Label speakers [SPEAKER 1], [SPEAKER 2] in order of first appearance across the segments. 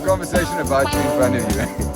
[SPEAKER 1] Conversation about you in front of you.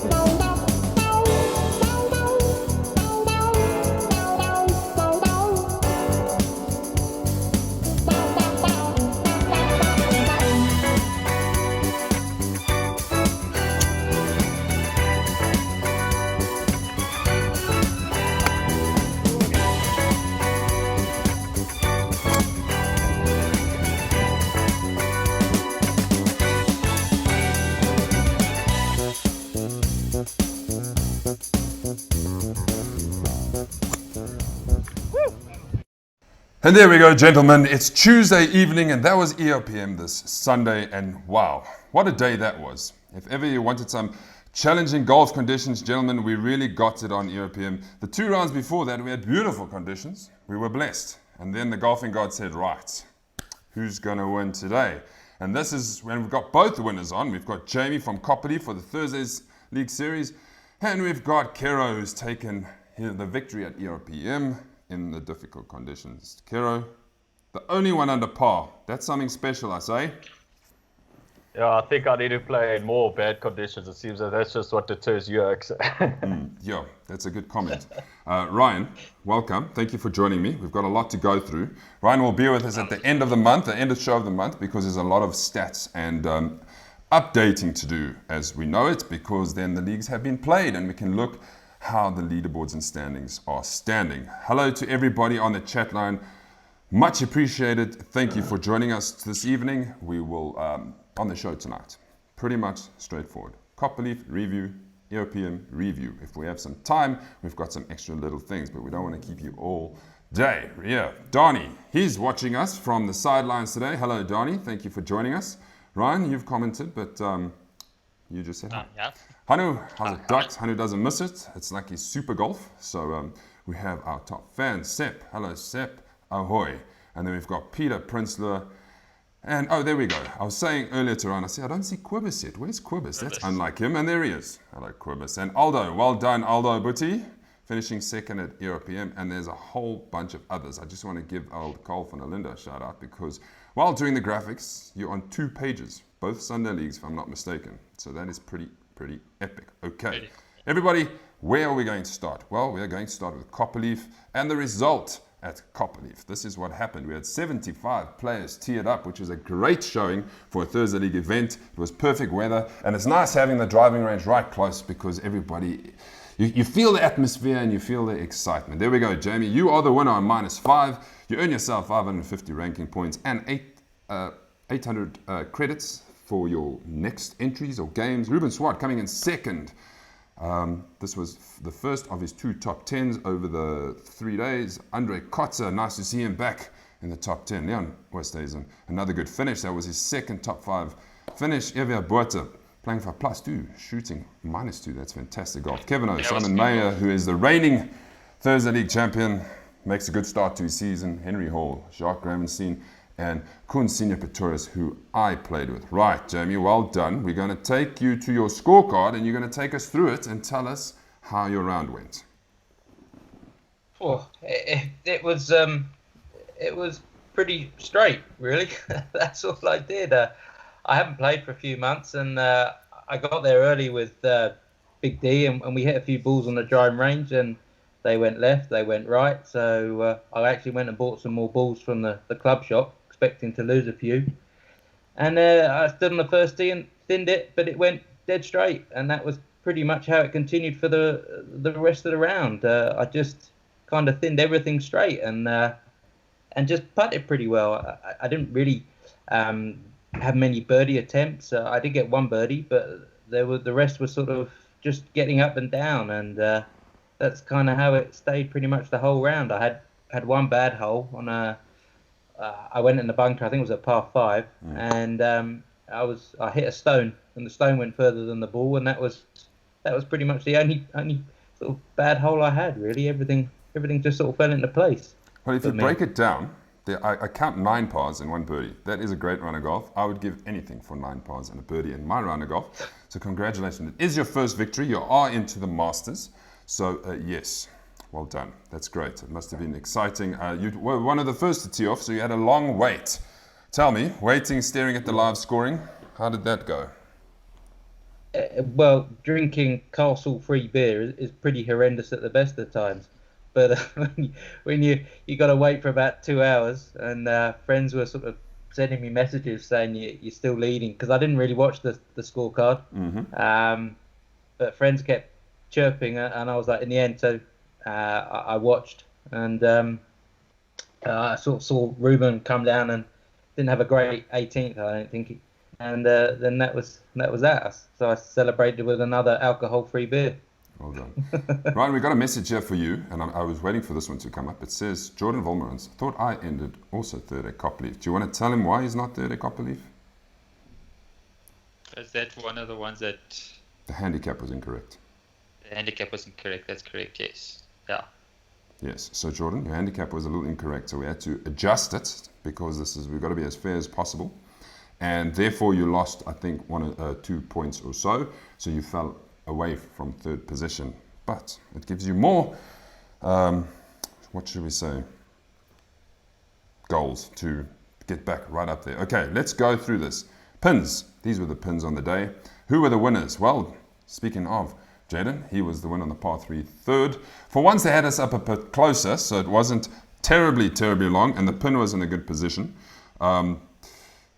[SPEAKER 1] And there we go, gentlemen. It's Tuesday evening, and that was ERPM this Sunday. And wow, what a day that was. If ever you wanted some challenging golf conditions, gentlemen, we really got it on ERPM. The 2 rounds before that, we had beautiful conditions. We were blessed. And then the golfing god said, right, who's going to win today? And this is when we've got both the winners on. We've got Jamie from Copperleaf for the Thursdays League Series. And we've got Kero, who's taken the victory at ERPM in the difficult conditions. Kero, the only one under par. That's something special, I say.
[SPEAKER 2] Yeah, I think I need to play in more bad conditions. It seems that that's just what deters Yerks.
[SPEAKER 1] Yeah, that's a good comment. Ryan, welcome. Thank you for joining me. We've got a lot to go through. Ryan will be with us at the end of the month, the end of show of the month, because there's a lot of stats and updating to do as we know it, because then the leagues have been played and we can look how the leaderboards and standings are standing. Hello to everybody on the chat line. Much appreciated. Thank you for joining us this evening. We will, on the show tonight, pretty much straightforward. Copperleaf review, ERPM review. If we have some time, we've got some extra little things, but we don't want to keep you all day. Yeah, Donnie, he's watching us from the sidelines today. Hello, Donnie. Thank you for joining us. Ryan, you've commented, but you just said hi.
[SPEAKER 3] Yeah.
[SPEAKER 1] Hanu, how's it, Ducks? Hanu doesn't miss it. It's like he's super golf. So we have our top fan, Sepp. Hello, Sepp. Ahoy. And then we've got Peter Prinsleur. And, oh, there we go. I was saying earlier to Ryan, I said, I don't see Quibus yet. Where's Quibus? That's unlike him. And there he is. Hello, Quibus. And Aldo, well done, Aldo Butti, finishing second at ERPM. And there's a whole bunch of others. I just want to give old Cole van der Linde a shout out because while doing the graphics, you're on 2 pages, both Sunday leagues, if I'm not mistaken. So that is pretty epic. Okay, everybody, where are we going to start? Well, we are going to start with Copperleaf and the result at Copperleaf. This is what happened. We had 75 players teed up, which is a great showing for a Thursday League event. It was perfect weather, and it's nice having the driving range right close because everybody, you feel the atmosphere and you feel the excitement. There we go, Jamie. You are the winner on -5. You earn yourself 550 ranking points and 800 credits for your next entries or games. Ruben Swart coming in second. This was the first of his 2 top 10s over the 3 days. Andre Kotzer, nice to see him back in the top 10. Leon Westhuizen, another good finish. That was his second top 5 finish. Evia Botha playing for +2, shooting -2. That's fantastic golf. Kevin O, Simon Mayer, who is the reigning Thursday League champion, makes a good start to his season. Henry Hall, Jacques Gravenstein, and Koen Senior Pretorius, who I played with. Right, Jamie, well done. We're going to take you to your scorecard, and you're going to take us through it and tell us how your round went.
[SPEAKER 3] Oh, it was pretty straight, really. That's all I did. I haven't played for a few months, and I got there early with Big D, and we hit a few balls on the driving range, and they went left, they went right. So I actually went and bought some more balls from the club shop, expecting to lose a few. And I stood on the first tee and thinned it, but it went dead straight. And that was pretty much how it continued for the rest of the round. I just kind of thinned everything straight and just putted pretty well. I didn't really have many birdie attempts. I did get 1 birdie, but the rest was sort of just getting up and down. And that's kind of how it stayed pretty much the whole round. I had 1 bad hole on I went in the bunker. I think it was a par 5, and I hit a stone, and the stone went further than the ball, and that was pretty much the only sort of bad hole I had. Really, everything just sort of fell into place.
[SPEAKER 1] Well, if you
[SPEAKER 3] for me.
[SPEAKER 1] break it down, I count 9 pars and 1 birdie. That is a great round of golf. I would give anything for 9 pars and a birdie in my round of golf. So congratulations. It is your first victory. You are into the Masters. So yes, well done. That's great. It must have been exciting. You were one of the first to tee off, so you had a long wait. Tell me, waiting, staring at the live scoring, how did that go?
[SPEAKER 3] Well, drinking Castle free beer is pretty horrendous at the best of times. But when you got to wait for about 2 hours, and friends were sort of sending me messages saying you're still leading, because I didn't really watch the scorecard. But friends kept chirping, and I was like, in the end, so I watched, and I sort of saw Ruben come down and didn't have a great 18th, I don't think, and then that was that. So I celebrated with another alcohol-free beer.
[SPEAKER 1] Well done. Ryan, we got a message here for you, and I was waiting for this one to come up. It says, Jordan Volmerans thought I ended also third at Copperleaf. Do you want to tell him why he's not third at Copperleaf?
[SPEAKER 4] Is that one of the ones that
[SPEAKER 1] The handicap was incorrect.
[SPEAKER 4] the handicap was incorrect? That's correct, yes. Yeah.
[SPEAKER 1] Yes, so Jordan, your handicap was a little incorrect, so we had to adjust it because we've got to be as fair as possible. And therefore you lost, I think, 1 or 2 points or so, so you fell away from third position, but it gives you more, what should we say, goals to get back right up there. Okay, let's go through this. Pins, these were the pins on the day. Who were the winners? Well, speaking of Jaden, he was the winner on the par 3 third. For once they had us up a bit closer, so it wasn't terribly long, and the pin was in a good position.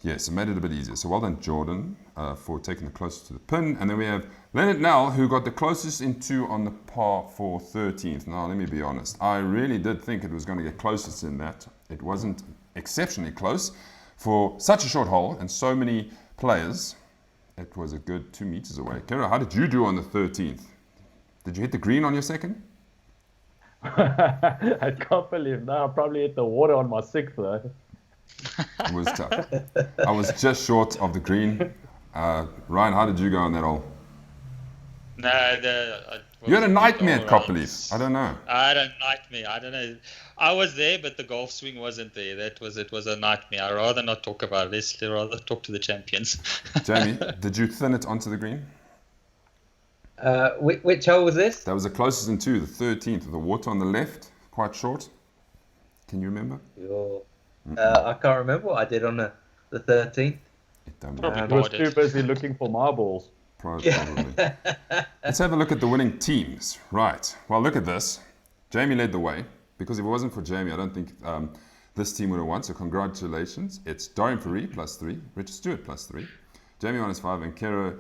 [SPEAKER 1] Yes, it made it a bit easier. So well done, Jordan, for taking the closest to the pin. And then we have Leonard Nell, who got the closest into on the par 4 13th. Now, let me be honest. I really did think it was going to get closest in that. It wasn't exceptionally close. For such a short hole and so many players, it was a good 2 meters away. Kira, how did you do on the 13th? Did you hit the green on your second?
[SPEAKER 2] I can't believe now. I probably hit the water on my 6th though.
[SPEAKER 1] It was tough. I was just short of the green. Ryan, how did you go on that hole?
[SPEAKER 4] No,
[SPEAKER 1] You had a nightmare at Copperleaf. I don't know.
[SPEAKER 4] I had a nightmare. I don't know. I was there, but the golf swing wasn't there. It was a nightmare. I'd rather not talk about it. Let's rather talk to the champions.
[SPEAKER 1] Jamie, did you thin it onto the green?
[SPEAKER 3] Which hole was this?
[SPEAKER 1] That was the closest into the 13th, with the water on the left, quite short. Can you remember?
[SPEAKER 3] I can't remember what I did on the 13th.
[SPEAKER 1] It don't
[SPEAKER 4] Probably
[SPEAKER 1] matter.
[SPEAKER 2] I was too busy looking for marbles.
[SPEAKER 1] Probably. Let's have a look at the winning teams. Right. Well, look at this. Jamie led the way, because if it wasn't for Jamie, I don't think this team would have won. So congratulations. It's Dorian Fourie +3, Richard Stewart +3, Jamie -5, and Kero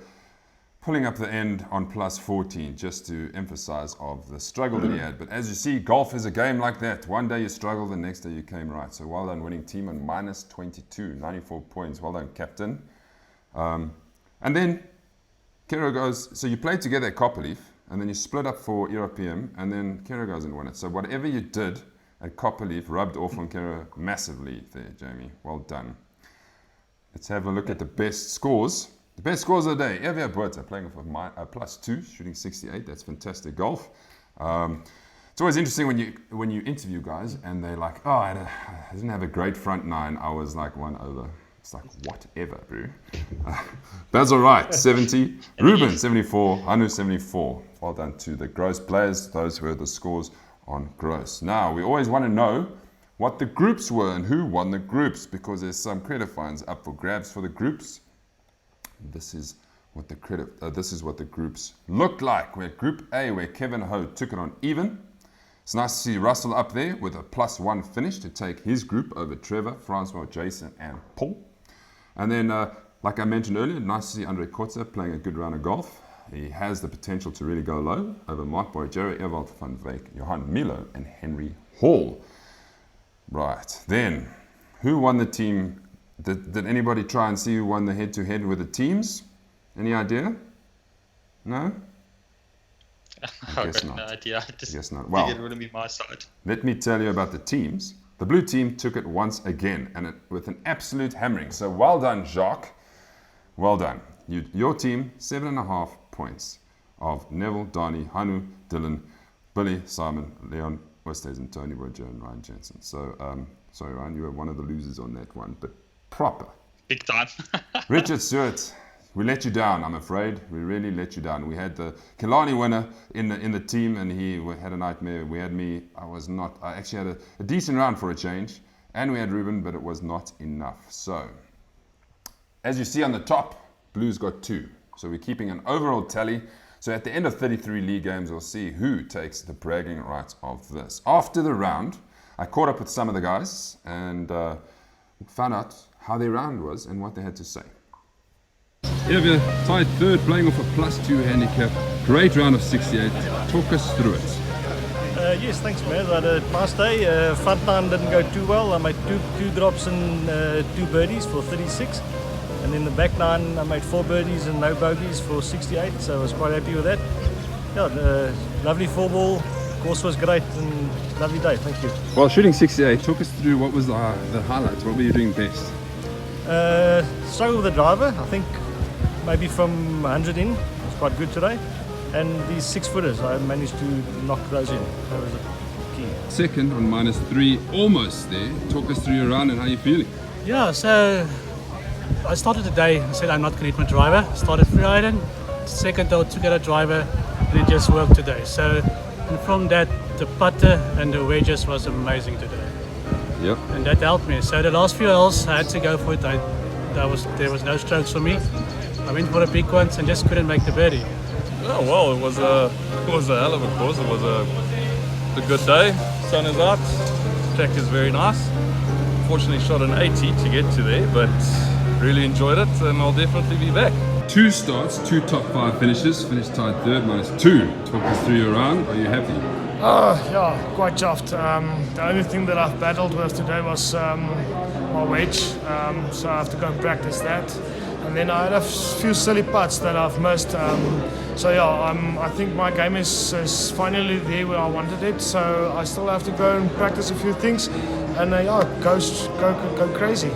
[SPEAKER 1] pulling up the end on +14, just to emphasize of the struggle that he had. But as you see, golf is a game like that. One day you struggle, the next day you came right. So well done, winning team on -22, 94 points. Well done, captain. And then Kero goes, so you played together at Copperleaf, and then you split up for ERPM, and then Kero goes and won it. So whatever you did at Copperleaf rubbed off on Kero massively there, Jamie. Well done. Let's have a look at the best scores. The best scores of the day. Evia Botha playing for +2, shooting 68. That's fantastic golf. It's always interesting when you interview guys and they're like, oh, I didn't have a great front nine. I was like 1 over. It's like, whatever, bro. Basil Wright, 70. Ruben, 74. Anu, 74. Well done to the gross players. Those were the scores on gross. Now, we always want to know what the groups were and who won the groups, because there's some credit fines up for grabs for the groups. This is what the groups looked like. We had Group A, where Kevin Ho took it on even. It's nice to see Russell up there with a +1 finish to take his group over Trevor, Francois, Jason, and Paul. And then, like I mentioned earlier, nice to see Andre Kotze playing a good round of golf. He has the potential to really go low over Mark Boyjero, Ewald van Wyk, Johan Milo, and Henry Hall. Right, then, who won the team? Did anybody try and see who won the head-to-head with the teams? Any idea? No?
[SPEAKER 4] I've got no idea. I just
[SPEAKER 1] guess not.
[SPEAKER 4] think
[SPEAKER 1] Well,
[SPEAKER 4] it wouldn't be my side.
[SPEAKER 1] let me tell you about the teams. The blue team took it once again, and with an absolute hammering. So well done, Jacques. Well done. Your team, 7.5 points of Neville, Donnie, Hanu, Dylan, Billy, Simon, Leon, Westhuizen, Tony, Roger, and Ryan Jensen. So, sorry, Ryan, you were one of the losers on that one, but proper.
[SPEAKER 4] Big time.
[SPEAKER 1] Richard Stewart, we let you down, I'm afraid. We really let you down. We had the Killarney winner in the team, and he had a nightmare. We had me. I actually had a decent round for a change, and we had Ruben, but it was not enough. So, as you see on the top, Blues got 2. So we're keeping an overall tally. So at the end of 33 league games, we'll see who takes the bragging rights of this. After the round, I caught up with some of the guys and found out how their round was and what they had to say.
[SPEAKER 5] Evia tied third, playing off a +2 handicap. Great round of 68. Talk us through it.
[SPEAKER 6] Yes, thanks, man. I had a nice day. Front nine didn't go too well. I made two drops and 2 birdies for 36. And in the back nine, I made 4 birdies and no bogeys for 68. So I was quite happy with that. Yeah, lovely 4-ball. Course was great and lovely day. Thank you.
[SPEAKER 5] While shooting 68, talk us through what was the highlights. What were you doing best?
[SPEAKER 6] Struggled with the driver. I think maybe from 100 in. It was quite good today. And these 6-footers, I managed to knock those in. That was a key.
[SPEAKER 5] Second on -3, almost there. Talk us through your round and how you're feeling.
[SPEAKER 7] Yeah, so I started the day, I said I'm not going to hit my driver. Started freeriding. Second, I took out a driver and it just worked today. So, and from that, the putter and the wedges was amazing today.
[SPEAKER 5] Yep.
[SPEAKER 7] And that helped me. So the last few holes, I had to go for it. There was no strokes for me. I went for the big ones and just couldn't make the birdie.
[SPEAKER 8] Oh well, it was a hell of a course. It was a good day. Sun is out. Track is very nice. Fortunately, shot an 80 to get to there, but really enjoyed it, and I'll definitely be back.
[SPEAKER 5] 2 starts, 2 top 5 finishes. Finished tied third, -2. Talk us through your round. Are you happy?
[SPEAKER 9] Yeah, quite chuffed. The only thing that I've battled with today was my wedge, so I have to go and practice that. And then I had a few silly putts that I've missed. So yeah, I think my game is finally there where I wanted it. So I still have to go and practice a few things, and go crazy.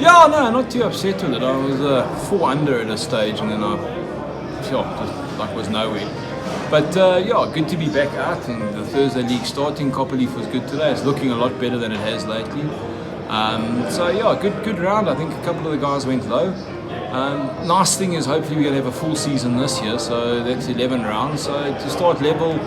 [SPEAKER 10] Yeah, no, not too upset with it. I was 4 under at a stage, and then I just was nowhere. But yeah, good to be back out, and the Thursday league starting. Copperleaf was good today. It's looking a lot better than it has lately. So yeah, good round. I think a couple of the guys went low. Nice thing is hopefully we're going to have a full season this year, so that's 11 rounds. So to start level,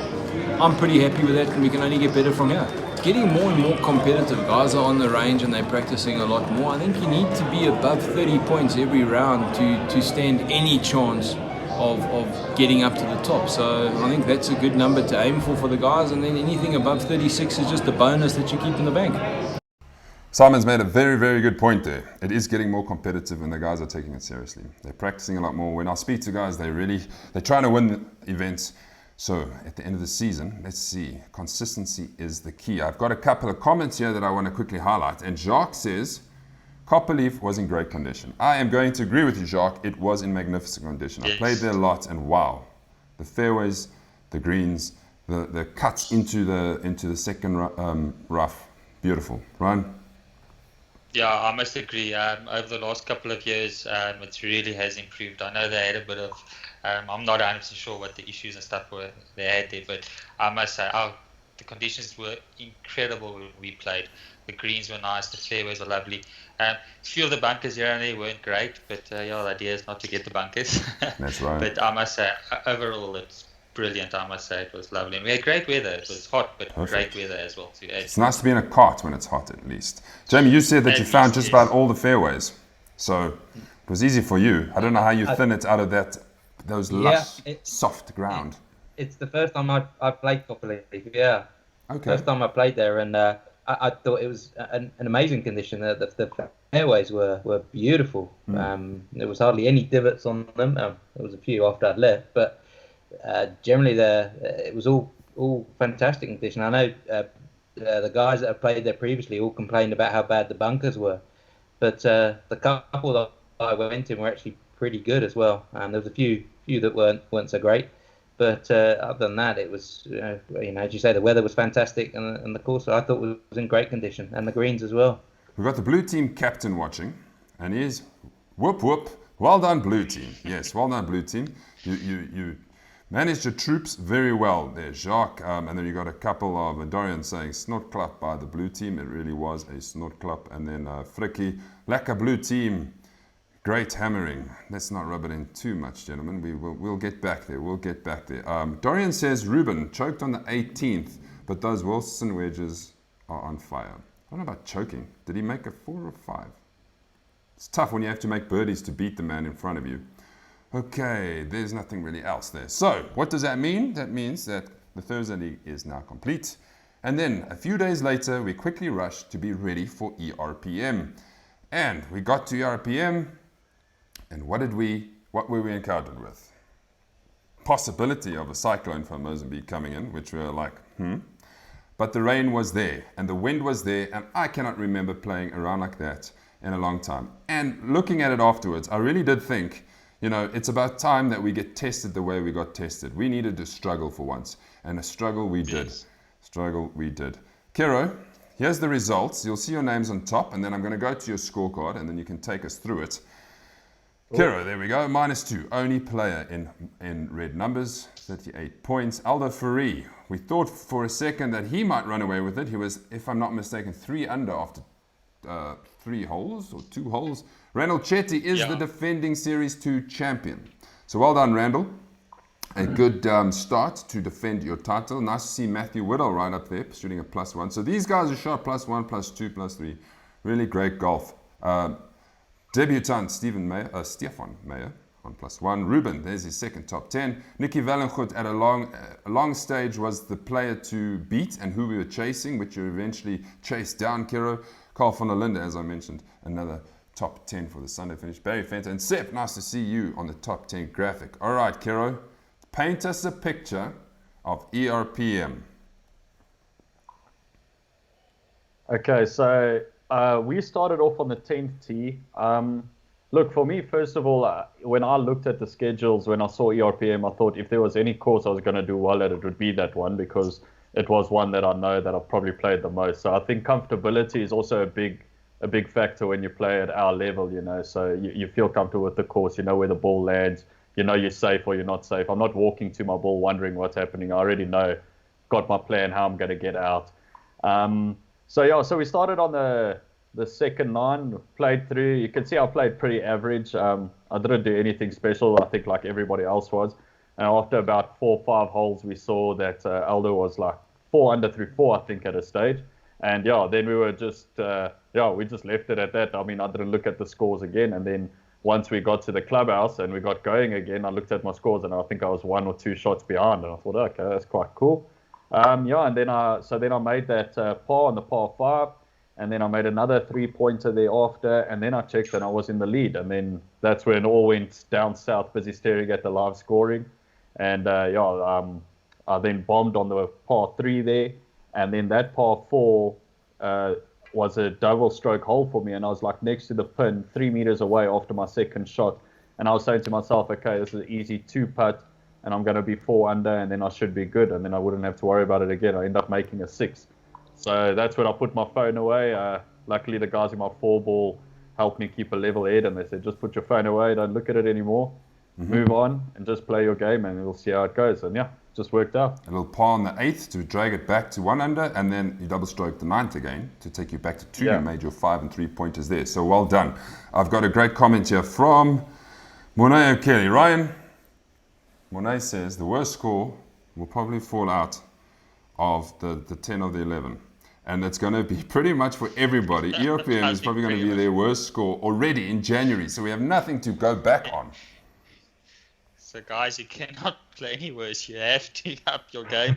[SPEAKER 10] I'm pretty happy with that, and we can only get better from here. Getting more and more competitive. Guys are on the range and they're practicing a lot more. I think you need to be above 30 points every round to stand any chance of getting up to the top. So I think that's a good number to aim for the guys, and then anything above 36 is just a bonus that you keep in the bank.
[SPEAKER 1] Simon's made a very, very good point there. It is getting more competitive and the guys are taking it seriously. They're practicing a lot more. When I speak to guys, they're trying to win events. So at the end of the season, let's see, consistency is the key. I've got a couple of comments here that I want to quickly highlight. And Jacques says, Copperleaf was in great condition. I am going to agree with you, Jacques. It was in magnificent condition. I played there a lot, and wow, the fairways, the greens, the cuts into the second rough, beautiful. Ryan?
[SPEAKER 4] Yeah, I must agree. Over the last couple of years, it really has improved. I know they had a bit of, I'm not 100% sure what the issues and stuff were they had there, but I must say, the conditions were incredible when we played. The greens were nice, the fairways were lovely. A few of the bunkers here and there weren't great, but yeah, the idea is not to get the bunkers.
[SPEAKER 1] That's right.
[SPEAKER 4] But I must say, overall, it's brilliant. I must say, it was lovely. And we had great weather. It was hot, but great weather as well.
[SPEAKER 1] It's nice to be in a cart when it's hot, at least. Jamie, you said that you found just about all the fairways, so it was easy for you. I don't know how you thin it out of those lush, soft ground.
[SPEAKER 3] It's the first time I've played Copperleaf. Yeah.
[SPEAKER 1] Okay.
[SPEAKER 3] First time I played there, and I thought it was an amazing condition. The fairways were beautiful. There was hardly any divots on them. There was a few after I'd left, but generally it was all fantastic condition. I know the guys that have played there previously all complained about how bad the bunkers were, but the couple that I went in were actually pretty good as well. And there was a few that weren't so great, But other than that, it was, as you say, the weather was fantastic, and the course I thought was in great condition, and the greens as well.
[SPEAKER 1] We've got the blue team captain watching, and he's whoop whoop. Well done, blue team. Yes, well done, blue team. You managed your troops very well there, Jacques. And then you got a couple of Dorian saying snot clap by the blue team. It really was a snot clap. And then Frikkie, lekker blue team. Great hammering. Let's not rub it in too much, gentlemen. We'll get back there. We'll get back there. Dorian says Ruben choked on the 18th, but those Wilson wedges are on fire. I don't know about choking. Did he make a 4 or 5? It's tough when you have to make birdies to beat the man in front of you. Okay, there's nothing really else there. So, what does that mean? That means that the Thursday League is now complete. And then, a few days later, we quickly rushed to be ready for ERPM. And we got to ERPM, and what were we encountered with? Possibility of a cyclone from Mozambique coming in, which we were like, But the rain was there, and the wind was there, and I cannot remember playing around like that in a long time. And looking at it afterwards, I really did think, it's about time that we get tested the way we got tested. We needed to struggle for once, and a struggle we did. Struggle we did. Kero, here's the results. You'll see your names on top, and then I'm going to go to your scorecard, and then you can take us through it. Kero, there we go, -2. Only player in red numbers, 38 points. Aldo Ferri, we thought for a second that he might run away with it. He was, if I'm not mistaken, 3 under after 3 holes or 2 holes. Randall Chetty is the defending Series 2 champion. So well done, Randall. A good start to defend your title. Nice to see Matthew Whittle right up there, shooting a +1. So these guys are shot +1, +2, +3. Really great golf. Debutant Stefan Meyer on +1. Ruben, there's his second top 10. Nicky Valengoed at a long stage was the player to beat and who we were chasing, which you eventually chased down, Kero. Carl van der Linde, as I mentioned, another top 10 for the Sunday finish. Barry Fenter and Sepp, nice to see you on the top 10 graphic. All right, Kero, paint us a picture of ERPM.
[SPEAKER 2] Okay, so we started off on the 10th tee. Look, for me, first of all, when I looked at the schedules, when I saw ERPM, I thought if there was any course I was going to do well at, it would be that one, because it was one that I know that I've probably played the most. So I think comfortability is also a big factor when you play at our level, So you feel comfortable with the course, you know where the ball lands, you know you're safe or you're not safe. I'm not walking to my ball wondering what's happening. I already know, got my plan, how I'm going to get out. So we started on the second 9, played through. You can see I played pretty average. I didn't do anything special, I think, like everybody else was. And after about 4 or 5 holes, we saw that Aldo was like 4 under through 4, I think, at a stage. And then we were just, we just left it at that. I mean, I didn't look at the scores again. And then once we got to the clubhouse and we got going again, I looked at my scores and I think I was 1 or 2 shots behind. And I thought, okay, that's quite cool. And then I made that par on the par 5. And then I made another 3-pointer thereafter, and then I checked and I was in the lead. And then that's when it all went down south, busy staring at the live scoring. And I then bombed on the par 3 there. And then that par 4 was a double stroke hole for me. And I was like next to the pin, 3 meters away after my second shot. And I was saying to myself, okay, this is an easy 2-putt, and I'm going to be 4 under, and then I should be good. And then I wouldn't have to worry about it again. I end up making a 6. So that's when I put my phone away. Luckily, the guys in my 4-ball helped me keep a level head, and they said, just put your phone away, don't look at it anymore, move on, and just play your game, and we'll see how it goes. And just worked out. A
[SPEAKER 1] little par on the 8th to drag it back to 1 under, and then you double-stroked the 9th again to take you back to 2. You made your 5 and 3-pointers there. So well done. I've got a great comment here from Monet O'Kelly. Ryan, Monet says the worst score will probably fall out of the 10 of the 11. And it's going to be pretty much for everybody. ERPM is probably going to be their worst score already in January. So we have nothing to go back on.
[SPEAKER 4] So guys, you cannot play any worse. You have to up your game.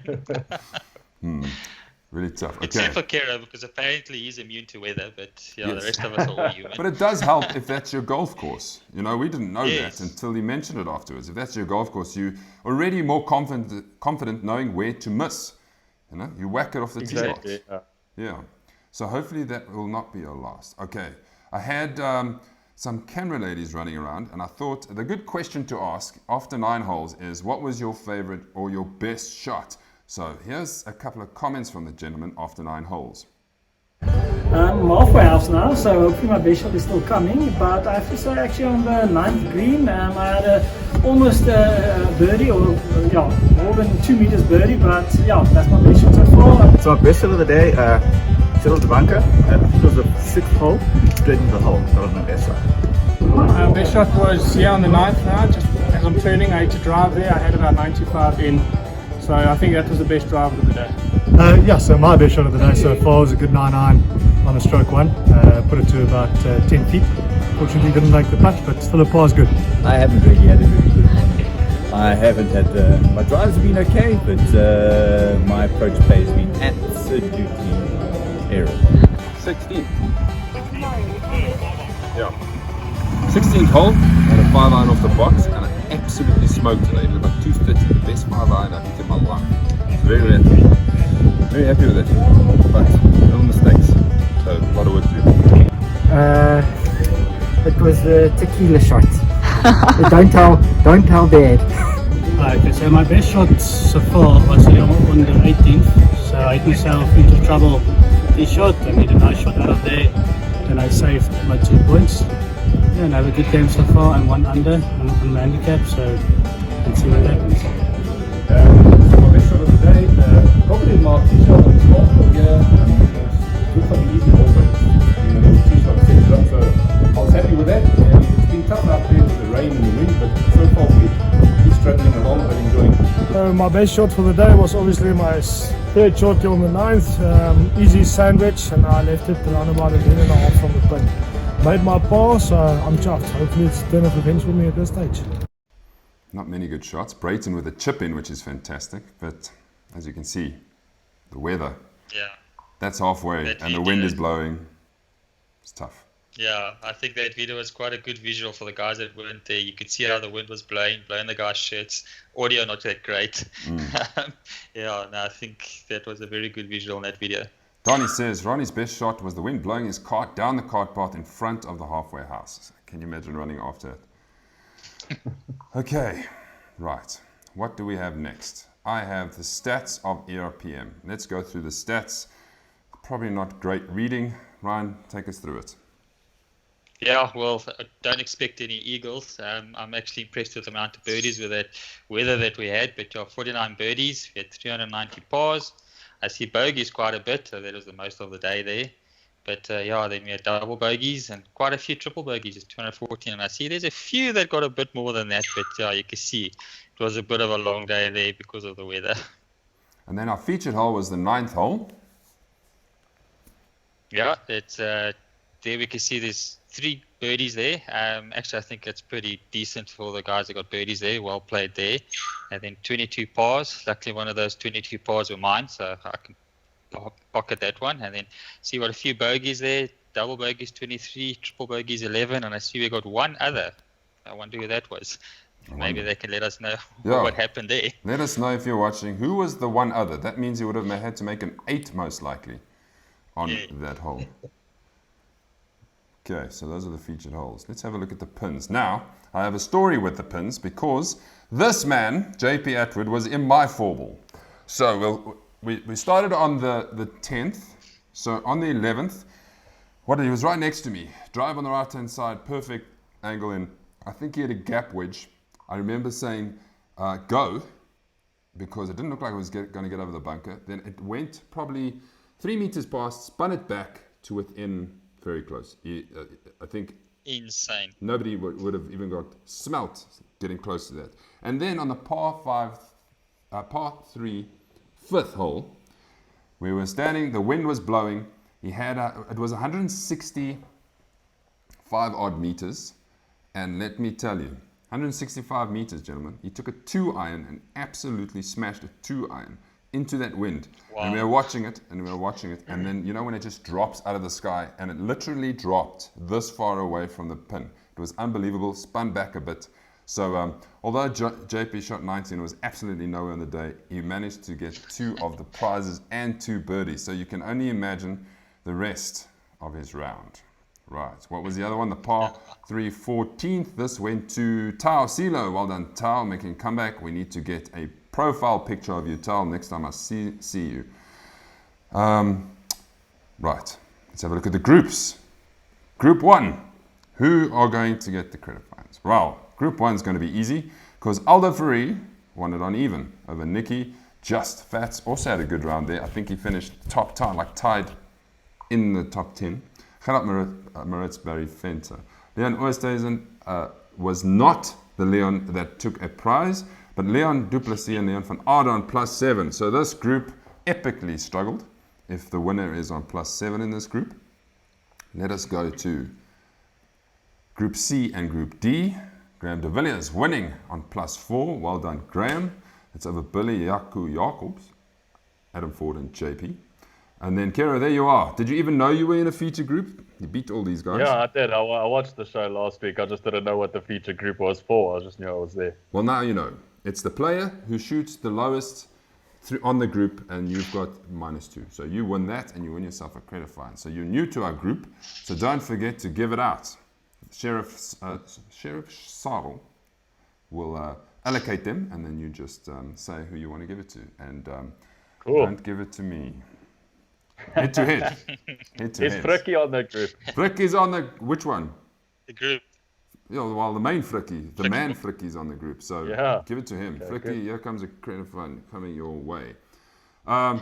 [SPEAKER 1] Really tough. Okay.
[SPEAKER 4] Except for Kero, because apparently he's immune to weather. But the rest of us are all human.
[SPEAKER 1] But it does help if that's your golf course. We didn't know that until he mentioned it afterwards. If that's your golf course, you're already more confident knowing where to miss. You whack it off the tee box. Yeah. So hopefully that will not be our last. Okay. I had some camera ladies running around, and I thought the good question to ask after 9 holes is, what was your favorite or your best shot? So here's a couple of comments from the gentleman after 9 holes.
[SPEAKER 11] I'm halfway house now, so hopefully my best shot is still coming. But I have to say, actually, on the 9th green, I had almost a birdie, or more than 2 meters birdie. But yeah, that's my best shot so far.
[SPEAKER 12] So my best shot of the day, settled the bunker. It was the 6th hole, straight into the hole. That was my best shot.
[SPEAKER 13] My best shot was on the 9th now. Just as I'm turning, I had to drive there. I had about 95 in, so I think that was the best drive of the day.
[SPEAKER 14] So my best shot of the day so far was a good 9-iron on a stroke 1. Put it to about 10 feet. Fortunately didn't make the putt, but still a par is good.
[SPEAKER 12] I haven't really had a very good. I haven't had, my drives have been okay, but my approach play has been absolutely terrible.
[SPEAKER 5] 16. Yeah. 16th hole, had a 5-iron off the box, and I absolutely smoked it. I did about 230, the best 5-iron I think in my life. Very happy. Very happy with it. But little mistakes. So a lot of work to do.
[SPEAKER 15] It was the tequila shot. Don't tell Dad.
[SPEAKER 7] Okay, so my best shot so far was on the 18th. So I got myself into trouble. This shot, I made a nice shot out of there. Then I saved my 2 points. Yeah, and I have a good game so far. I'm 1 under on the handicap, so let's see what happens.
[SPEAKER 5] So my best shot of the day, probably my tee shot on the 12th hole here. It looks like an easy hole, but tee shot set it up, so I was happy with that. And it's been tough out there with the rain and the wind, but so far we're struggling along, but enjoying it.
[SPEAKER 9] My best shot for the day was obviously my 3rd shot here on the 9th. Easy sandwich, and I left it around about a minute and a half from the pin. Made my par, so I'm chuffed. Hopefully it's turn of events for me at this stage.
[SPEAKER 1] Not many good shots. Brayton with a chip in, which is fantastic, but as you can see, the weather.
[SPEAKER 4] Yeah.
[SPEAKER 1] That's halfway, and the wind is blowing. It's tough.
[SPEAKER 4] Yeah, I think that video was quite a good visual for the guys that weren't there. You could see how the wind was blowing the guys' shirts. Audio not that great. I think that was a very good visual in that video.
[SPEAKER 1] Donnie says Ronnie's best shot was the wind blowing his cart down the cart path in front of the halfway house. Can you imagine running after it? Okay, right. What do we have next? I have the stats of ERPM. Let's go through the stats. Probably not great reading. Ryan, take us through it.
[SPEAKER 4] Yeah, well, I don't expect any eagles. I'm actually impressed with the amount of birdies with that weather that we had. But 49 birdies, we had 390 pars. I see bogeys quite a bit, so that was the most of the day there. But then we had double bogeys and quite a few triple bogeys, just 214. And I see there's a few that got a bit more than that, but you can see it was a bit of a long day there because of the weather.
[SPEAKER 1] And then our featured hole was the 9th hole.
[SPEAKER 4] Yeah, it's there we can see there's 3 birdies there. Actually, I think it's pretty decent for the guys that got birdies there. Well played there. And then 22 pars. Luckily, one of those 22 pars were mine, so I can pocket that one. And then see what a few bogeys there. Double bogeys 23, triple bogeys 11, and I see we got one other. I wonder who that was. Maybe they can let us know what happened there.
[SPEAKER 1] Let us know if you're watching. Who was the one other? That means you would have had to make an 8 most likely on that hole. Okay, so those are the featured holes. Let's have a look at the pins. Now, I have a story with the pins because this man, JP Atwood, was in my 4-ball. So we started on the 10th. So on the 11th, he was right next to me. Drive on the right-hand side, perfect angle in. I think he had a gap wedge. I remember saying, go, because it didn't look like it was going to get over the bunker. Then it went probably 3 meters past, spun it back to within very close. I think
[SPEAKER 4] insane.
[SPEAKER 1] Nobody would have even got smelt getting close to that. And then on the par 3 5th hole, we were standing, the wind was blowing. He had it was 165 odd meters, and let me tell you, 165 meters, gentlemen. He took a 2-iron and absolutely smashed a 2-iron into that wind. Wow. And we were watching it, and then, when it just drops out of the sky, and it literally dropped this far away from the pin. It was unbelievable, spun back a bit. So, although JP shot 19, it was absolutely nowhere on the day. He managed to get 2 of the prizes and 2 birdies. So you can only imagine the rest of his round. Right. What was the other one? The par 3 14th. This went to Tao Silo. Well done, Tao, making a comeback. We need to get a profile picture of you, Tao, next time I see you. Right. Let's have a look at the groups. Group 1. Who are going to get the credit fines? Well, Group 1 is going to be easy because Aldo Ferri won it on even over Nicky. Just Fats also had a good round there. I think he finished top 10, like tied in the top 10. Gerard Maritz Barry Fenter. Leon Oosthuizen was not the Leon that took a prize, but Leon Duplessis and Leon van Aarde on +7. So this group epically struggled. If the winner is on +7 in this group, let us go to Group C and Group D. Graham de Villiers winning on +4. Well done, Graham. It's over Billy Jaco Jacobs, Adam Ford, and JP. And then, Kero, there you are. Did you even know you were in a feature group? You beat all these guys.
[SPEAKER 2] Yeah, I did. I watched the show last week. I just didn't know what the feature group was for. I just knew I was there.
[SPEAKER 1] Well, now you know. It's the player who shoots the lowest on the group, and you've got -2. So you win that, and you win yourself a credit fine. So you're new to our group, so don't forget to give it out. Sheriff Sarl will allocate them, and then you just say who you want to give it to. And
[SPEAKER 2] cool.
[SPEAKER 1] Don't give it to me. Head to head.
[SPEAKER 2] Is Frikkie on that group?
[SPEAKER 1] Frikkie's on the... Which one?
[SPEAKER 4] The group.
[SPEAKER 1] Yeah, well, the main Frikkie. The man Frikkie's on the group. So
[SPEAKER 2] yeah.
[SPEAKER 1] Give it to him.
[SPEAKER 2] Okay,
[SPEAKER 1] Frikkie,
[SPEAKER 2] good.
[SPEAKER 1] Here comes a credit fund coming your way.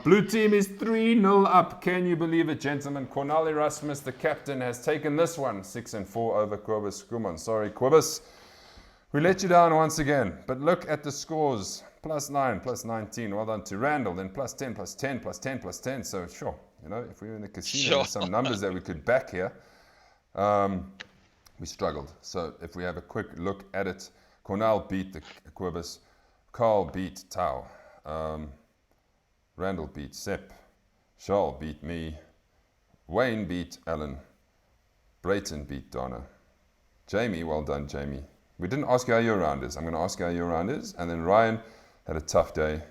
[SPEAKER 1] Blue team is 3-0 up. Can you believe it, gentlemen? Cornel Erasmus, the captain, has taken this one. 6-4 over Kobus Kumon. Sorry, Kobus. We let you down once again. But look at the scores. +9, +19. Well done to Randall. Then +10, +10, +10, +10. So sure, you know, if we were in the casino, there's some numbers that we could back here. We struggled. So if we have a quick look at it, Cornell beat the Kobus. Carl beat Tao. Randall beat Sepp. Charles beat me. Wayne beat Alan. Brayton beat Donna. Jamie, well done, Jamie. We didn't ask you how your round is. I'm going to ask you how your round is. And then Ryan had a tough day.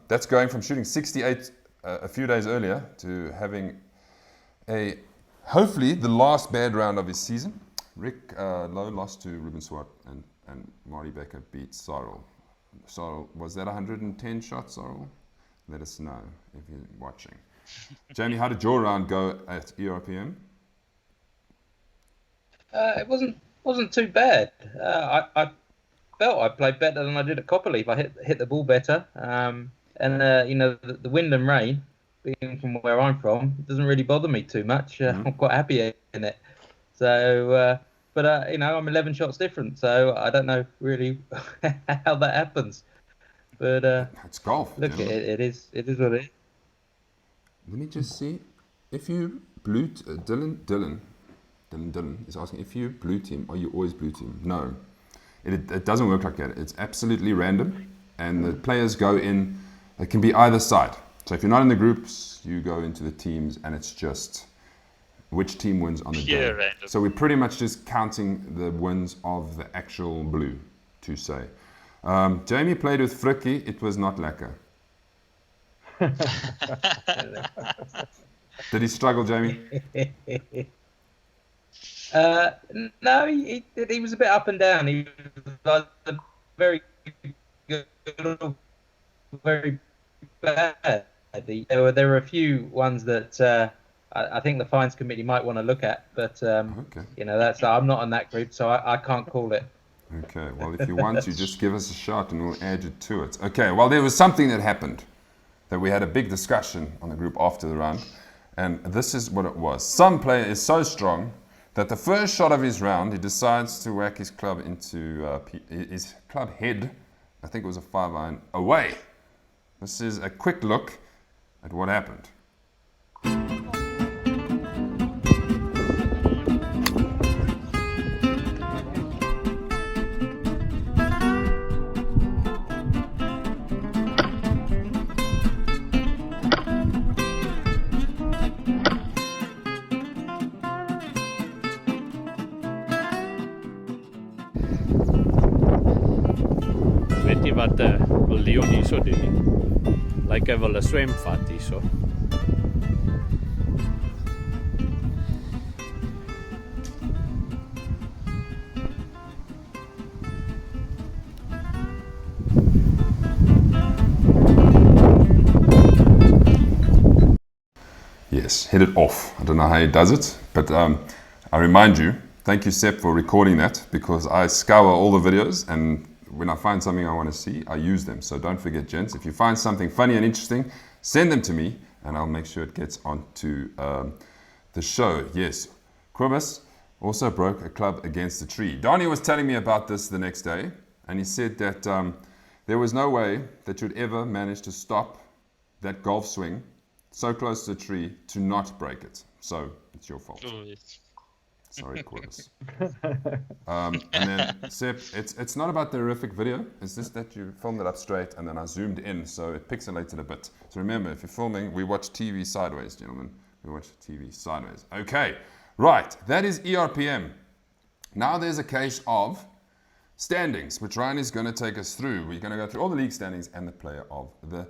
[SPEAKER 1] That's going from shooting 68 a few days earlier to having hopefully the last bad round of his season. Rick Lowe lost to Ruben Swart and Marty Becker beat Cyril. Cyril, was that 110 shots, Cyril? Let us know if you're watching. Jamie, how did your round go at ERPM?
[SPEAKER 3] It wasn't too bad. I felt I played better than I did at Copperleaf. I hit the ball better, and you know, the wind and rain, being from where I'm from, it doesn't really bother me too much. I'm quite happy in it. So, but you know, I'm 11 shots different, so I don't know really how that happens. But
[SPEAKER 1] it's golf.
[SPEAKER 3] Look, it is what it is.
[SPEAKER 1] Let me just see if you blue Dylan is asking, if you blue team, are you always blue team? No, it doesn't work like that. It's absolutely random, and the players go in. It can be either side. So if you're not in the groups, you go into the teams, and it's just which team wins on the day.
[SPEAKER 4] Random.
[SPEAKER 1] So we're pretty much just counting the wins of the actual blue, to say. Jamie played with Frikkie. It was not lekker. Did he struggle, Jamie?
[SPEAKER 3] No, he was a bit up and down. He was very good, very bad. There were a few ones that I think the fines committee might want to look at, but you know, I'm not on that group, so I can't call it.
[SPEAKER 1] Okay, well, if you want to, just give us a shot and we'll add you to it. Okay, well, there was something that happened that we had a big discussion on the group after the round, and this is what it was. Some player is so strong that the first shot of his round, he decides to whack his club into his club head, I think it was a 5-iron, away. This is a quick look at what happened.
[SPEAKER 16] Weet jy wat wil Leon hierso doen nie? Lyk hy wil 'n swem vat hierso.
[SPEAKER 1] yes, hit it off. I don't know how he does it, but I remind you, thank you, Sepp, for recording that, because I scour all the videos, and when I find something I want to see, I use them. So don't forget, gents, if you find something funny and interesting, send them to me, and I'll make sure it gets onto the show. Yes, Quibus also broke a club against a tree. Donnie was telling me about this the next day, and he said that there was no way that you'd ever manage to stop that golf swing so close to the tree to not break it. So it's your fault.
[SPEAKER 4] Oh, yes.
[SPEAKER 1] Sorry, Corvus. And then, Seb, it's not about the horrific video. It's just that you filmed it up straight and then I zoomed in, so it pixelated a bit. So remember, if you're filming, we watch TV sideways, gentlemen. We watch TV sideways. Okay, right. That is ERPM. Now there's a case of standings, which Ryan is going to take us through. We're going to go through all the league standings and the player of the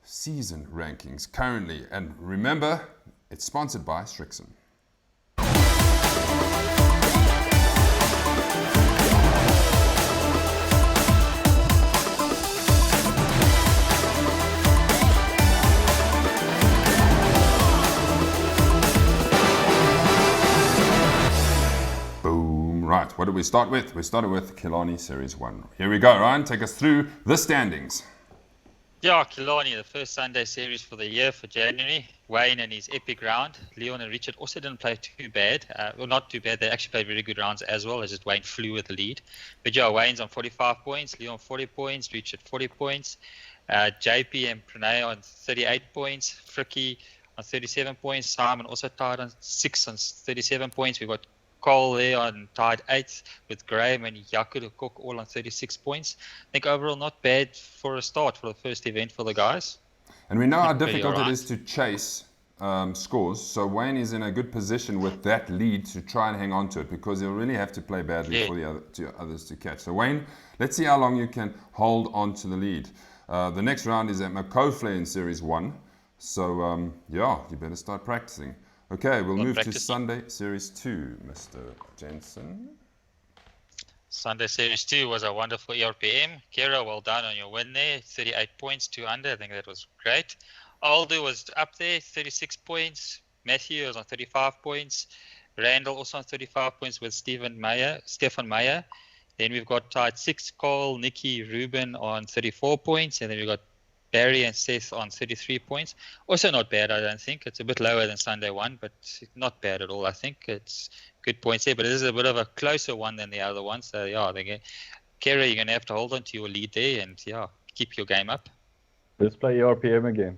[SPEAKER 1] season rankings currently. And remember, it's sponsored by Strixon. Right, what did we start with? We started with Killarney Series 1. Here we go, Ryan, take us through the standings.
[SPEAKER 4] Yeah, Killarney, the first Sunday series for the year for January. Wayne and his epic round. Leon and Richard also didn't play too bad. Well, not too bad. They actually played very good rounds as well. As just Wayne flew with the lead. But yeah, Wayne's on 45 points. Leon 40 points. Richard 40 points. JP and Pranay on 38 points. Fricky on 37 points. Simon also tied on 6 on 37 points. We've got Cole there on tied 8th with Graham and Duckhook all on 36 points. I think overall not bad for a start for the first event for the guys.
[SPEAKER 1] And we know how difficult it is to chase scores. So Wayne is in a good position with that lead to try and hang on to it, because he'll really have to play badly for the others to catch. So Wayne, let's see how long you can hold on to the lead. The next round is at Makofle in Series 1. So yeah, you better start practicing. Okay, we'll move to Sunday Series 2, Mr. Jensen.
[SPEAKER 4] Sunday Series 2 was a wonderful ERPM. Kira, well done on your win there. 38 points, 2 under. I think that was great. Aldo was up there, 36 points. Matthew was on 35 points. Randall also on 35 points with Stefan Meyer. Then we've got tied 6, Cole, Nikki, Ruben on 34 points. And then we've got Barry and Seth on 33 points. Also not bad, I don't think. It's a bit lower than Sunday 1, but not bad at all, I think. It's good points there, but it is a bit of a closer one than the other one. So, yeah, Kara, you're going to have to hold on to your lead there and, yeah, keep your game up.
[SPEAKER 2] Let's play RPM again.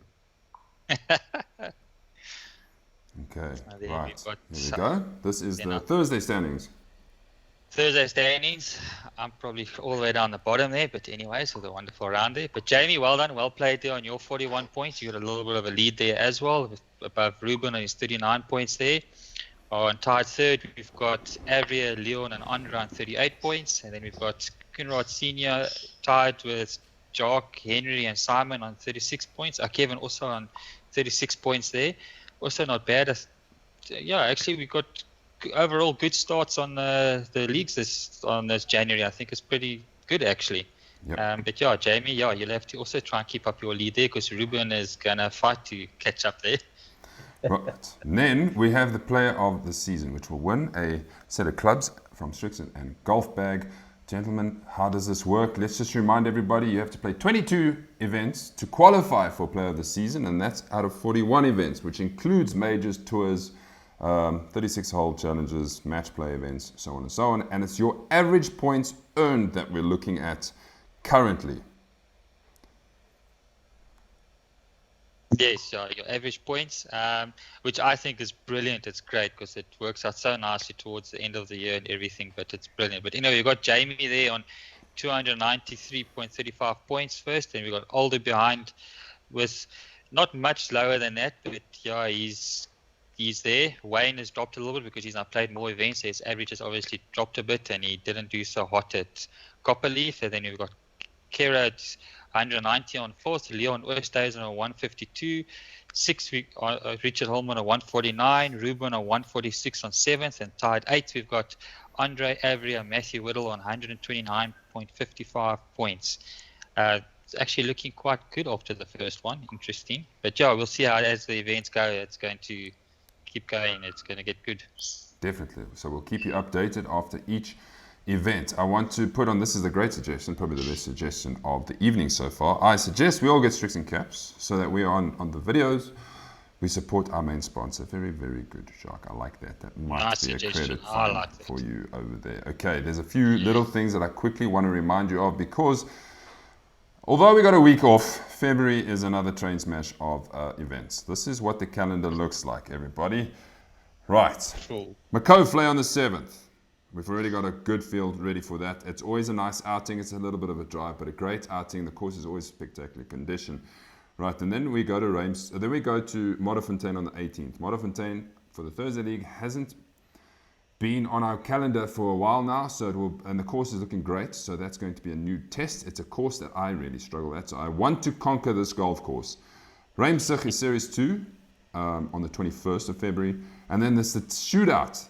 [SPEAKER 1] Okay, right. Here we go. This is the Thursday standings.
[SPEAKER 4] Thursday standings, I'm probably all the way down the bottom there, but anyways, with a wonderful round there. But Jamie, well done, well played there on your 41 points. You got a little bit of a lead there as well, above Ruben on his 39 points there. On tied third, we've got Avria, Leon, and Andre on 38 points. And then we've got Kunrad Senior tied with Jock, Henry, and Simon on 36 points. Kevin also on 36 points there. Also not bad. Yeah, actually, we got overall good starts on the leagues this January. I think it's pretty good actually. Yep. But yeah, Jamie, you'll have to also try and keep up your lead there, because Ruben is gonna fight to catch up there.
[SPEAKER 1] Right. And then we have the player of the season, which will win a set of clubs from Strixon and golf bag. Gentlemen, how does this work? Let's just remind everybody, you have to play 22 events to qualify for player of the season, and that's out of 41 events, which includes majors, tours, 36-hole challenges, match play events, so on and so on. And it's your average points earned that we're looking at currently.
[SPEAKER 4] Yes, your average points, which I think is brilliant. It's great because it works out so nicely towards the end of the year and everything, but it's brilliant. But you've got Jamie there on 293.35 points first, and we've got Aldo behind with not much lower than that, but yeah, he's there. Wayne has dropped a little bit because he's now played more events. His average has obviously dropped a bit, and he didn't do so hot at Copperleaf. And then we've got Kira at 190 on 4th, Leon Oosthuizen on 152, 6th, Richard Holman on 149, Ruben on 146 on 7th, and tied 8th, we've got Andre Avria and Matthew Whittle on 129.55 points. it's actually looking quite good after the first one. Interesting. But yeah, we'll see how as the events go. It's going to keep going. It's going to get good.
[SPEAKER 1] Definitely. So we'll keep you updated after each event. I want to put on, this is a great suggestion, probably the best suggestion of the evening so far. I suggest we all get Strix and Caps so that we are on the videos. We support our main sponsor. Very, very good, Jacques. I like that. That might
[SPEAKER 4] Nice
[SPEAKER 1] be a
[SPEAKER 4] suggestion.
[SPEAKER 1] credit
[SPEAKER 4] I like
[SPEAKER 1] for you over there. Okay, there's a few little things that I quickly want to remind you of because although we got a week off, February is another train smash of events. This is what the calendar looks like, everybody. Right.
[SPEAKER 4] Cool.
[SPEAKER 1] Makofle on the 7th. We've already got a good field ready for that. It's always a nice outing. It's a little bit of a drive, but a great outing. The course is always spectacular condition. Right, and then we go to Reims. Then we go to Modderfontein on the 18th. Modderfontein for the Thursday League hasn't been on our calendar for a while now, so it will, and the course is looking great. So that's going to be a new test. It's a course that I really struggle at. So I want to conquer this golf course. Reimsig is Series 2 on the 21st of February, and then there's the shootout.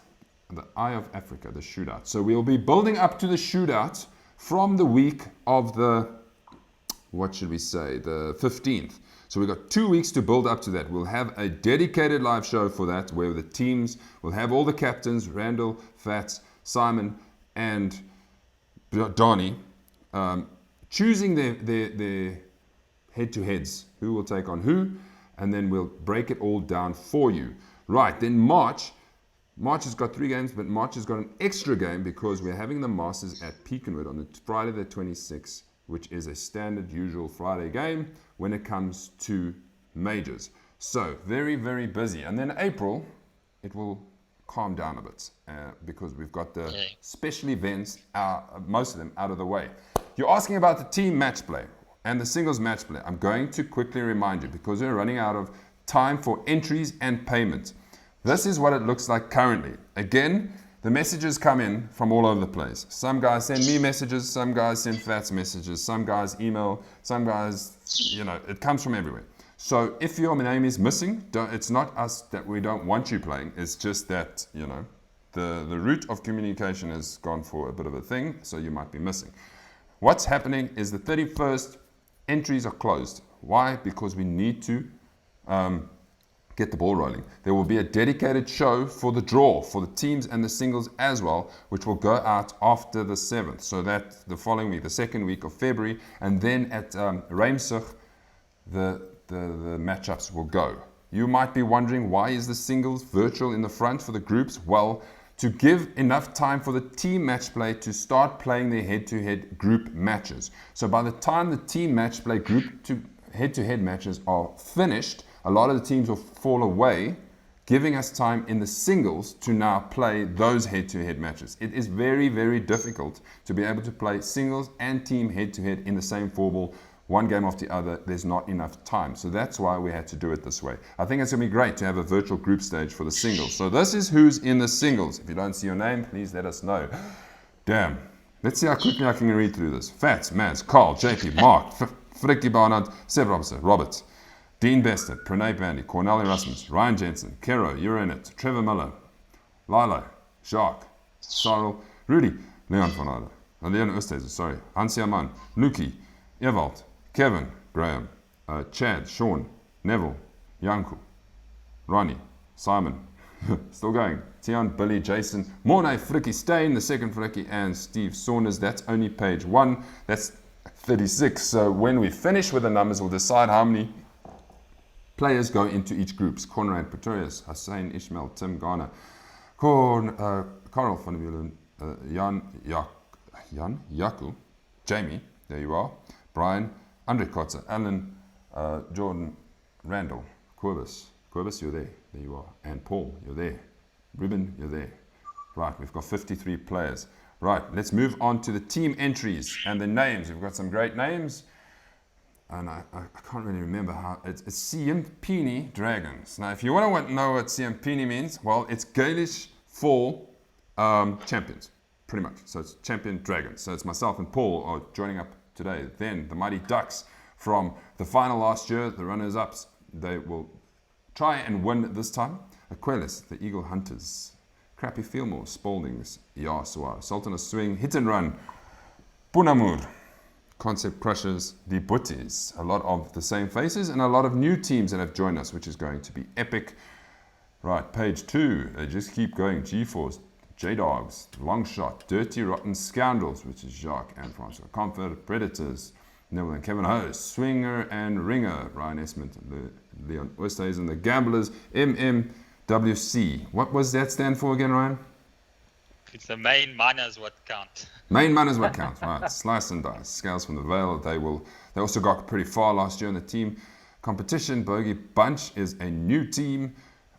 [SPEAKER 1] The Eye of Africa, the shootout. So we'll be building up to the shootout from the week of the, what should we say, the 15th. So we've got 2 weeks to build up to that. We'll have a dedicated live show for that where the teams will have all the captains, Randall, Fats, Simon, and Donnie, choosing their head-to-heads, who will take on who, and then we'll break it all down for you. Right, then March has got 3 games, but March has got an extra game because we're having the Masters at Peakenwood on the Friday the 26th, which is a standard, usual Friday game when it comes to majors. So, very, very busy. And then April, it will calm down a bit because we've got the special events, most of them, out of the way. You're asking about the team match play and the singles match play. I'm going to quickly remind you because we're running out of time for entries and payment. This is what it looks like currently. Again, the messages come in from all over the place. Some guys send me messages, some guys send Fats messages, some guys email, some guys, it comes from everywhere. So if your name is missing, it's not us that we don't want you playing. It's just that, the route of communication has gone for a bit of a thing, so you might be missing. What's happening is the 31st entries are closed. Why? Because we need to get the ball rolling. There will be a dedicated show for the draw, for the teams and the singles as well, which will go out after the 7th. So that the following week, the 2nd week of February, and then at Reimsig, the matchups will go. You might be wondering, why is the singles virtual in the front for the groups? Well, to give enough time for the team match play to start playing their head-to-head group matches. So by the time the team match play group to head-to-head matches are finished, a lot of the teams will fall away, giving us time in the singles to now play those head-to-head matches. It is very, very difficult to be able to play singles and team head-to-head in the same 4-ball, one game after the other. There's not enough time. So that's why we had to do it this way. I think it's going to be great to have a virtual group stage for the singles. So this is who's in the singles. If you don't see your name, please let us know. Damn. Let's see how quickly I can read through this. Fats, Mans, Carl, JP, Mark, Frikkie Barnard, Seb Robinson, Robert, Dean Bester, Pranay Bandy, Cornel Erasmus, Ryan Jensen, Kero, you're in it, Trevor Miller, Lilo, Jacques, Sarel, Rudy, Leon van Aarde, Leon Oosthuizen, sorry, Hansi Aman, Luki, Ewald, Kevin, Graham, Chad, Sean, Neville, Janku, Ronnie, Simon, still going, Tian, Billy, Jason, Mornay, Frikkie Steyn, the second Frikkie, and Steve Saunders. That's only page 1. That's 36. So when we finish with the numbers, we'll decide how many players go into each groups. Conrad Pretorius, Hussein, Ishmael, Tim Garner, Carl van der Wielen, Jan, Yaku, Jamie, there you are, Brian, Andre Kotzer, Alan, Jordan, Randall, Corbus, you're there you are, and Paul, you're there, Ruben, you're there. Right, we've got 53 players. Right, let's move on to the team entries and the names. We've got some great names. And I can't really remember how, it's Siampini Dragons. Now, if you want to know what Siampini means, well, it's Gaelish for champions, pretty much. So it's champion dragons. So it's myself and Paul are joining up today. Then the Mighty Ducks from the final last year, the runners-ups, they will try and win this time. Aquelis, the Eagle Hunters, Crappy Fillmore, Spaldings, Yaswa, Sultan of Swing, Hit and Run, Punamur, Concept Crushers, the Butties. A lot of the same faces and a lot of new teams that have joined us, which is going to be epic. Right, page 2. They just keep going. G-Force, J-Dogs, Longshot, Dirty Rotten Scoundrels, which is Jacques and Francois Comfort, Predators, Neville and Kevin Host, Swinger and Ringer, Ryan Esmond, Leon Oosthuizen, the Gamblers, MMWC. What was that stand for again, Ryan?
[SPEAKER 4] It's the main miners what count.
[SPEAKER 1] Main man is what counts, right? Slice and dice. Scales from the Vale. They also got pretty far last year in the team competition. Bogey Bunch is a new team,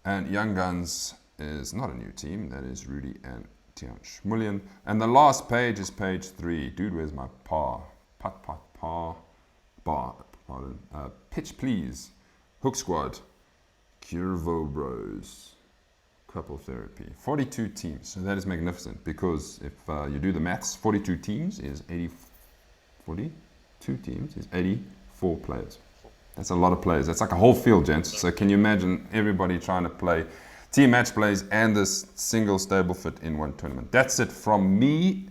[SPEAKER 1] and Young Guns is not a new team. That is Rudy and Tian Schmullian. And the last page is page 3. Dude, where's my bar? Pardon. Pitch Please. Hook Squad. Curvo Bros. Couple Therapy. 42 teams. So that is magnificent, because if you do the maths, 42 teams is 84 players. That's a lot of players. That's like a whole field, gents. So can you imagine everybody trying to play team match plays and this single stable fit in one tournament? That's it from me.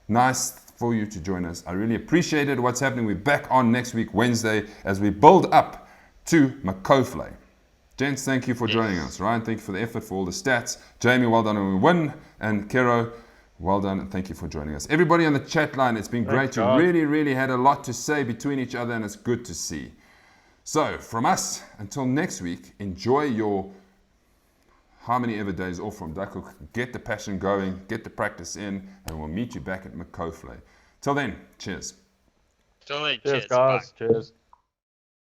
[SPEAKER 1] Nice for you to join us. I really appreciate it. What's happening? We're back on next week, Wednesday, as we build up to Makofle. Gents, thank you for joining us. Ryan, thank you for the effort, for all the stats. Jamie, well done on the win. And Kero, well done, and thank you for joining us. Everybody on the chat line, it's been great. You really had a lot to say between each other, and it's good to see. So, from us, until next week, enjoy your how many ever days off from Duckhook. Get the passion going, get the practice in, and we'll meet you back at Makofle. Till then, cheers.
[SPEAKER 4] Till then,
[SPEAKER 2] Cheers, guys. Cheers.